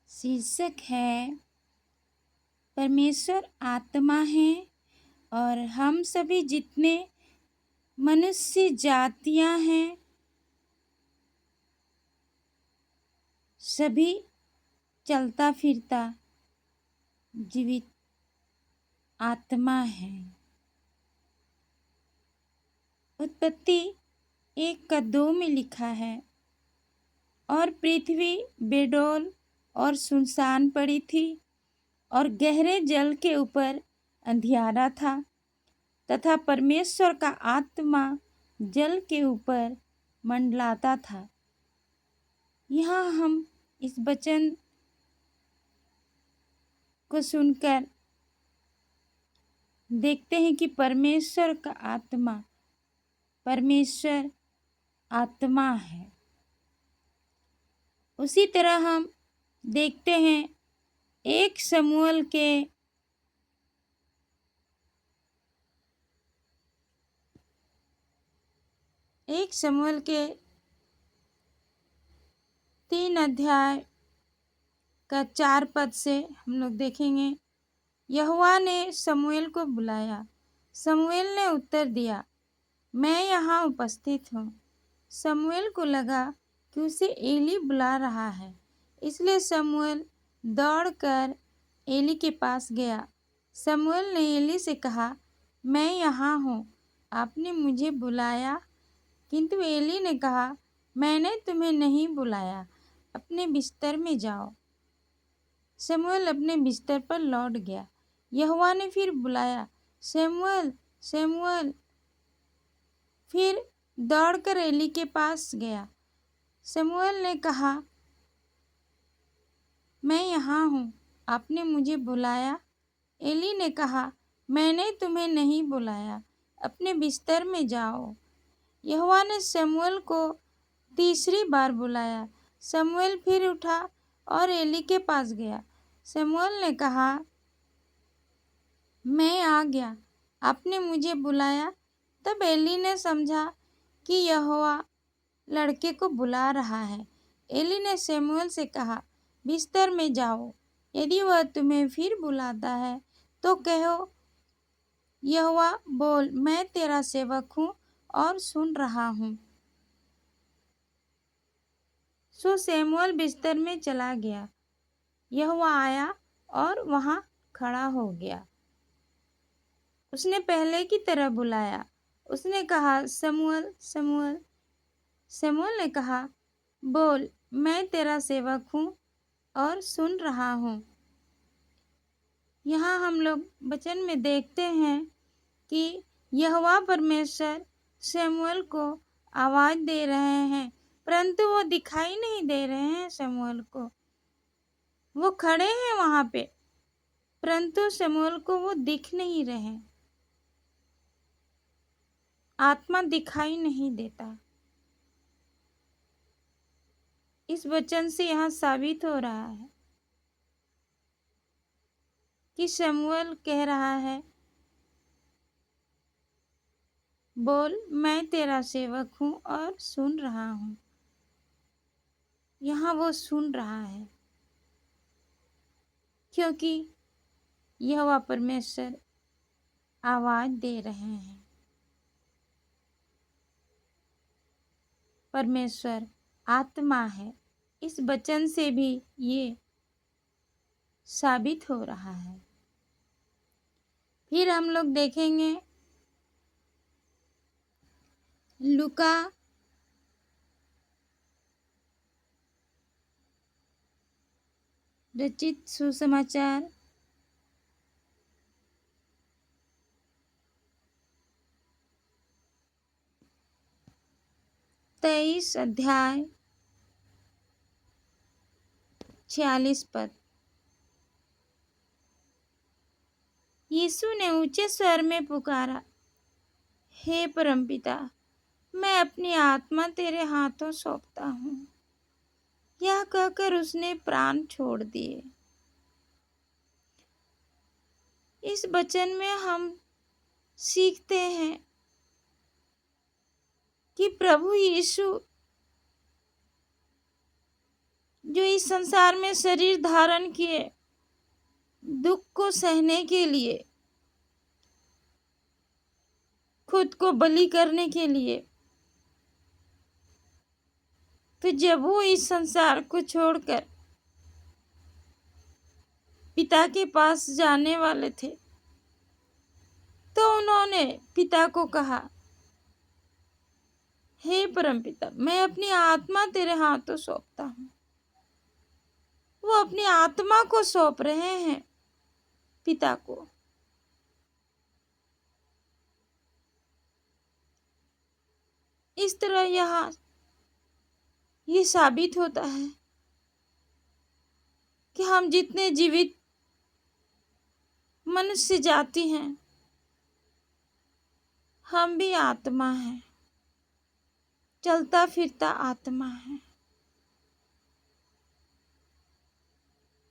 शीर्षक है परमेश्वर आत्मा है और हम सभी जितने मनुष्य जातियां हैं सभी चलता फिरता जीवित आत्मा है। उत्पत्ति 1:2 में लिखा है, और पृथ्वी बेडौल और सुनसान पड़ी थी और गहरे जल के ऊपर अंधियारा था तथा परमेश्वर का आत्मा जल के ऊपर मंडलाता था। यहाँ हम इस वचन को सुनकर देखते हैं कि परमेश्वर आत्मा है। उसी तरह हम देखते हैं एक शमूएल के 3 अध्याय का 4 पद से हम लोग देखेंगे। यहोवा ने शमूएल को बुलाया। शमूएल ने उत्तर दिया, मैं यहाँ उपस्थित हूँ। शमूएल को लगा कि उसे एली बुला रहा है, इसलिए शमूएल दौड़कर एली के पास गया। शमूएल ने एली से कहा, मैं यहाँ हूँ, आपने मुझे बुलाया? किंतु एली ने कहा, मैंने तुम्हें नहीं बुलाया, अपने बिस्तर में जाओ। शमूएल अपने बिस्तर पर लौट गया। यहोवा ने फिर बुलाया, शमूएल, शमूएल। फिर दौड़कर एली के पास गया। शमूएल ने कहा, मैं यहाँ हूँ, आपने मुझे बुलाया? एली ने कहा, मैंने तुम्हें नहीं बुलाया, अपने बिस्तर में जाओ। यहोवा ने शमूएल को तीसरी बार बुलाया। शमूएल फिर उठा और एली के पास गया। शमूएल ने कहा, मैं आ गया, आपने मुझे बुलाया? तब एली ने समझा कि यहोवा लड़के को बुला रहा है। एली ने शमूएल से कहा, बिस्तर में जाओ, यदि वह तुम्हें फिर बुलाता है तो कहो, यहोवा बोल, मैं तेरा सेवक हूँ और सुन रहा हूँ। सो शमूएल बिस्तर में चला गया। यहोवा आया और वहाँ खड़ा हो गया। उसने पहले की तरह बुलाया। उसने कहा, शमूएल, शमूएल। शमूएल ने कहा, बोल, मैं तेरा सेवक हूँ और सुन रहा हूँ। यहाँ हम लोग वचन में देखते हैं कि यहोवा परमेश्वर शमूएल को आवाज दे रहे हैं, परंतु वो दिखाई नहीं दे रहे हैं शमूएल को। वो खड़े हैं वहाँ पे, परंतु शमूएल को वो दिख नहीं रहे। आत्मा दिखाई नहीं देता। इस वचन से यहाँ साबित हो रहा है कि शमूएल कह रहा है, बोल, मैं तेरा सेवक हूँ और सुन रहा हूँ। यहाँ वो सुन रहा है क्योंकि यहोवा परमेश्वर आवाज दे रहे हैं। परमेश्वर आत्मा है। इस वचन से भी ये साबित हो रहा है। फिर हम लोग देखेंगे लूका रचित सुसमाचार 23 अध्याय 46 पद। यीशु ने ऊंचे स्वर में पुकारा, हे परमपिता, मैं अपनी आत्मा तेरे हाथों सौंपता हूँ। यह कहकर उसने प्राण छोड़ दिए। इस वचन में हम सीखते हैं कि प्रभु यीशु जो इस संसार में शरीर धारण किए दुख को सहने के लिए, खुद को बलि करने के लिए, तो जब वो इस संसार को छोड़कर पिता के पास जाने वाले थे, तो उन्होंने पिता को कहा, हे परमपिता, मैं अपनी आत्मा तेरे हाथों सौंपता हूँ। वो अपनी आत्मा को सौंप रहे हैं पिता को। इस तरह यहाँ ये साबित होता है कि हम जितने जीवित मनुष्य जाति हैं, हम भी आत्मा हैं, चलता फिरता आत्मा है।